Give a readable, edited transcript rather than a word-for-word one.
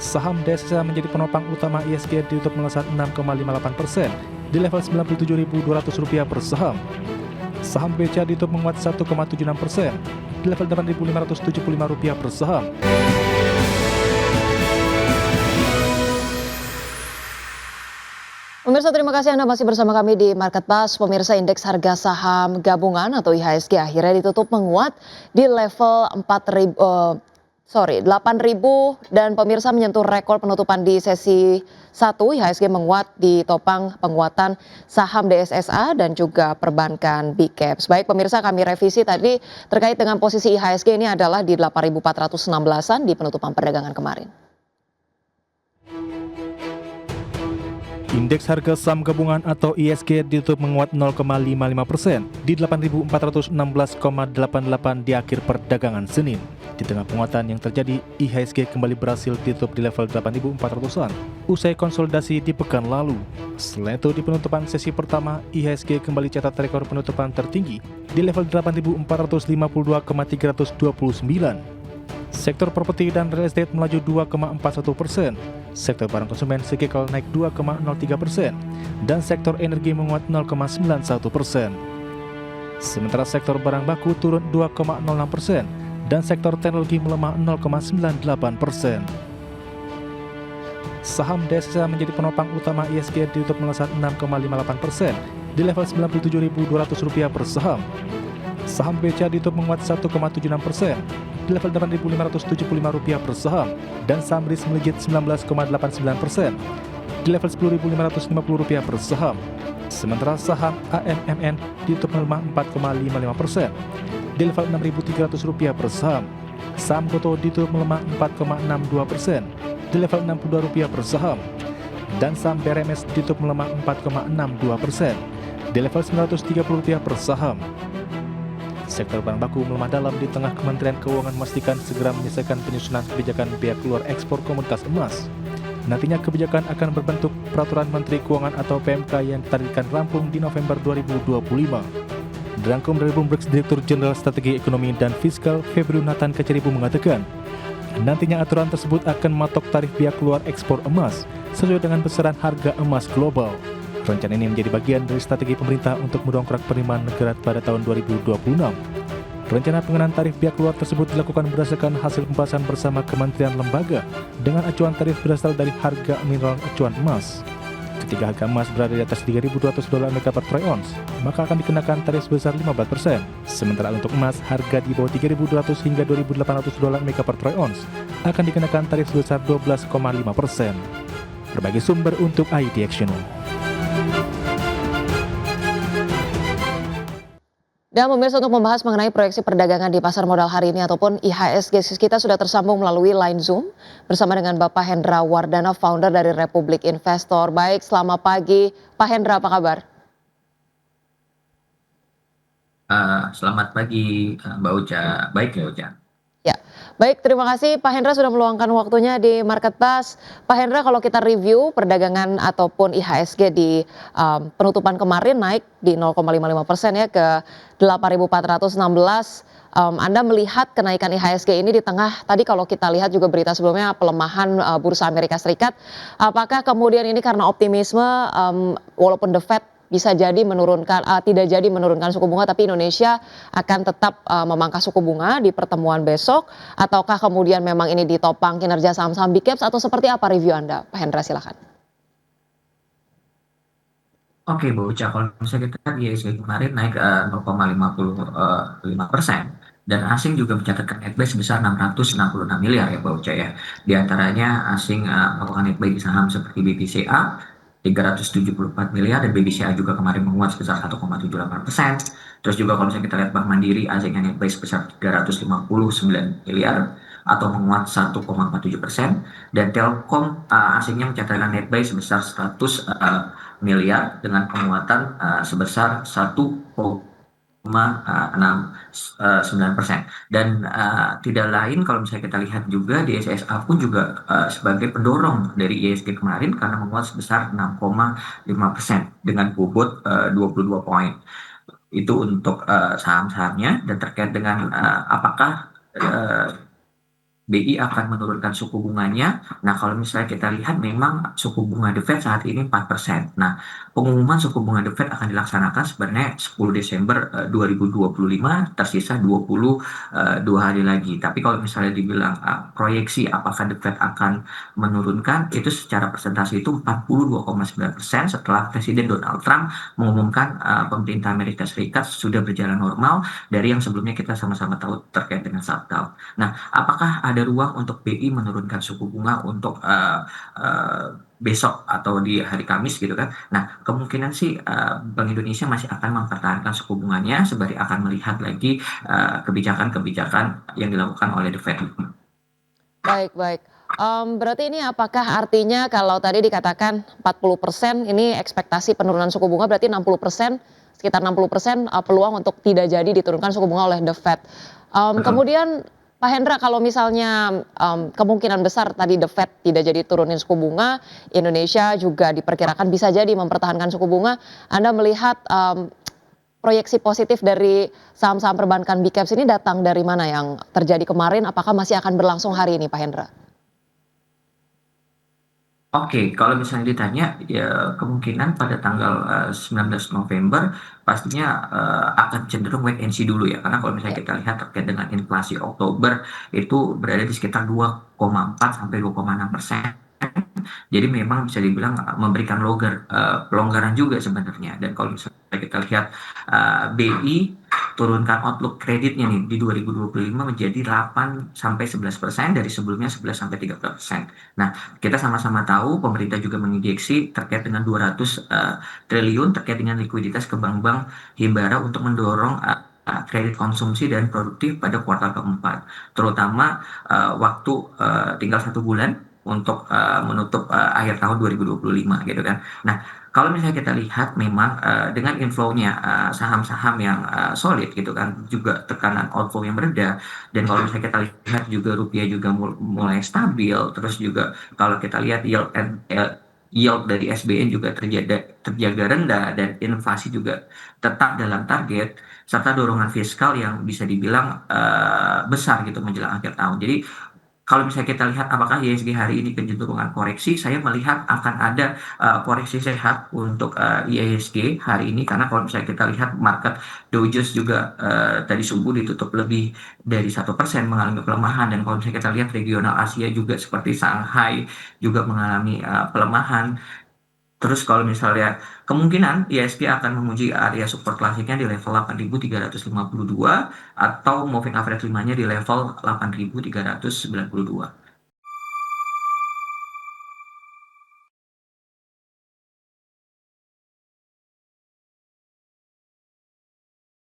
Saham DSA menjadi penopang utama IHSG ditutup melesat 6,58% di level Rp97.200 per saham. Saham BCA ditutup menguat 1,76% di level Rp8.575 per saham. Pemirsa, terima kasih Anda masih bersama kami di Market Pass. Pemirsa, indeks harga saham gabungan atau IHSG akhirnya ditutup menguat di level 8.000 dan pemirsa menyentuh rekor penutupan di sesi 1. IHSG menguat di topang penguatan saham DSSA dan juga perbankan Big Caps. Baik pemirsa, kami revisi tadi terkait dengan posisi IHSG ini adalah di 8.416-an di penutupan perdagangan kemarin. Indeks harga saham gabungan atau IHSG ditutup menguat 0,55% di 8.416,88 di akhir perdagangan Senin. Di tengah penguatan yang terjadi, IHSG kembali berhasil ditutup di level 8.400-an usai konsolidasi di pekan lalu. Selain itu, di penutupan sesi pertama, IHSG kembali cetak rekor penutupan tertinggi di level 8.452,329. Sektor properti dan real estate melaju 2,41%, sektor barang konsumen siklikal naik 2,03%, dan sektor energi menguat 0,91%. Sementara sektor barang baku turun 2,06%, dan sektor teknologi melemah 0,98%. Saham DSA menjadi penopang utama IHSG ditutup melesat 6,58% di level Rp97.200 per saham. Saham BCA ditutup menguat 1,76% di level Rp8.575 per saham, dan saham RIS melejit 19,89% di level Rp10.550 per saham. Sementara saham AMMN ditutup melemah 4,55% di level Rp6.300 per saham. Saham GoTo ditutup melemah 4,62% di level Rp62 per saham, dan saham BRMS ditutup melemah 4,62% di level Rp930 per saham. Sektor bahan baku melemah dalam di tengah Kementerian Keuangan memastikan segera menyelesaikan penyusunan kebijakan biaya keluar ekspor komoditas emas. Nantinya kebijakan akan berbentuk Peraturan Menteri Keuangan atau PMK yang ditargetkan rampung di November 2025. Dirangkum dari Bloomberg, Direktur Jenderal Strategi Ekonomi dan Fiskal Febrio Nathan Kaceribu mengatakan, nantinya aturan tersebut akan mematok tarif biaya keluar ekspor emas sesuai dengan besaran harga emas global. Rencana ini menjadi bagian dari strategi pemerintah untuk mendongkrak penerimaan negara pada tahun 2026. Rencana pengenaan tarif biaya keluar tersebut dilakukan berdasarkan hasil pembahasan bersama kementerian lembaga dengan acuan tarif berasal dari harga mineral acuan emas. Ketika harga emas berada di atas $3.200 Mega per troy ounce, maka akan dikenakan tarif sebesar 15%. Sementara untuk emas, harga di bawah $3.200 hingga $2.800 Mega per troy ounce akan dikenakan tarif sebesar 12,5%. Berbagai sumber untuk IT Action. Dan pemirsa, untuk membahas mengenai proyeksi perdagangan di pasar modal hari ini ataupun IHSG, kita sudah tersambung melalui line Zoom bersama dengan Bapak Hendra Wardana, founder dari Republik Investor. Baik, selamat pagi Pak Hendra, apa kabar? Selamat pagi Mbak Uca, baik ya Uca. Ya, baik, terima kasih Pak Hendra sudah meluangkan waktunya di Market Pass. Pak Hendra, kalau kita review perdagangan ataupun IHSG di penutupan kemarin naik di 0,55% ya ke 8.416. Anda melihat kenaikan IHSG ini di tengah tadi kalau kita lihat juga berita sebelumnya pelemahan bursa Amerika Serikat. Apakah kemudian ini karena optimisme walaupun The Fed bisa jadi menurunkan, tidak jadi menurunkan suku bunga, tapi Indonesia akan tetap memangkas suku bunga di pertemuan besok, ataukah kemudian memang ini ditopang kinerja saham-saham Big Caps, atau seperti apa review Anda? Pak Hendra, silakan. Oke Bu Uca, kalau misalnya kita lihat IHSG kemarin naik 0,55% dan asing juga mencatatkan netbuy sebesar 666 miliar ya Bu Uca ya. Di antaranya asing melakukan netbuy di saham seperti BBCA 374 miliar dan BBCA juga kemarin menguat sebesar 1,78%. Terus juga kalau misalnya kita lihat Bank Mandiri, asingnya netbuy sebesar 359 miliar atau menguat 1,47%, dan Telkom asingnya mencatatkan netbuy sebesar 100 miliar dengan penguatan sebesar 1,69%. Dan tidak lain kalau misalnya kita lihat juga DSSA pun juga sebagai pendorong dari IHSG kemarin karena menguat sebesar 6,5% dengan bobot 22 poin. Itu untuk saham-sahamnya. Dan terkait dengan apakah BI akan menurunkan suku bunganya. Nah, kalau misalnya kita lihat memang suku bunga The Fed saat ini 4%. Nah, pengumuman suku bunga The Fed akan dilaksanakan sebenarnya 10 Desember 2025, tersisa 22 hari lagi. Tapi kalau misalnya dibilang proyeksi apakah The Fed akan menurunkan, itu secara persentase itu 42,9% setelah Presiden Donald Trump mengumumkan pemerintah Amerika Serikat sudah berjalan normal dari yang sebelumnya kita sama-sama tahu terkait dengan shutdown. Nah, apakah ada ruang untuk BI menurunkan suku bunga untuk besok atau di hari Kamis gitu kan? Nah, kemungkinan sih Bank Indonesia masih akan mempertahankan suku bunganya sembari akan melihat lagi kebijakan-kebijakan yang dilakukan oleh The Fed. Baik, baik. Berarti ini apakah artinya kalau tadi dikatakan 40% ini ekspektasi penurunan suku bunga, berarti 60%, sekitar 60% peluang untuk tidak jadi diturunkan suku bunga oleh The Fed. Betul. Kemudian Pak Hendra, kalau misalnya kemungkinan besar tadi The Fed tidak jadi turunin suku bunga, Indonesia juga diperkirakan bisa jadi mempertahankan suku bunga. Anda melihat proyeksi positif dari saham-saham perbankan Big Caps ini datang dari mana yang terjadi kemarin? Apakah masih akan berlangsung hari ini, Pak Hendra? Oke, kalau misalnya ditanya, ya kemungkinan pada tanggal 19 November pastinya akan cenderung wait and see dulu ya. Karena kalau misalnya Ya. kita lihat terkait dengan inflasi Oktober itu berada di sekitar 2,4 sampai 2,6%. Jadi memang bisa dibilang memberikan pelonggaran juga sebenarnya. Dan kalau misalnya kita lihat BI turunkan outlook kreditnya nih di 2025 menjadi 8 sampai 11% dari sebelumnya 11 sampai 13%. Nah, kita sama-sama tahu pemerintah juga menginjeksi terkait dengan 200 triliun terkait dengan likuiditas ke bank-bank himbara untuk mendorong kredit konsumsi dan produktif pada kuartal keempat, terutama waktu tinggal 1 bulan untuk menutup akhir tahun 2025 gitu kan. Nah, kalau misalnya kita lihat memang dengan inflow-nya saham-saham yang solid gitu kan, juga tekanan outflow yang mereda, dan kalau misalnya kita lihat juga rupiah juga mulai stabil, terus juga kalau kita lihat yield dari SBN juga terjaga rendah dan inflasi juga tetap dalam target serta dorongan fiskal yang bisa dibilang besar gitu menjelang akhir tahun. Jadi kalau misalnya kita lihat apakah IHSG hari ini kecenderungan koreksi, saya melihat akan ada koreksi sehat untuk IHSG hari ini karena kalau misalnya kita lihat market Dow Jones juga tadi subuh ditutup lebih dari 1% mengalami pelemahan, dan kalau misalnya kita lihat regional Asia juga seperti Shanghai juga mengalami pelemahan. Terus kalau misalnya kemungkinan IHSG akan memuji area support klasiknya di level 8.352 atau moving average 5-nya di level 8.392.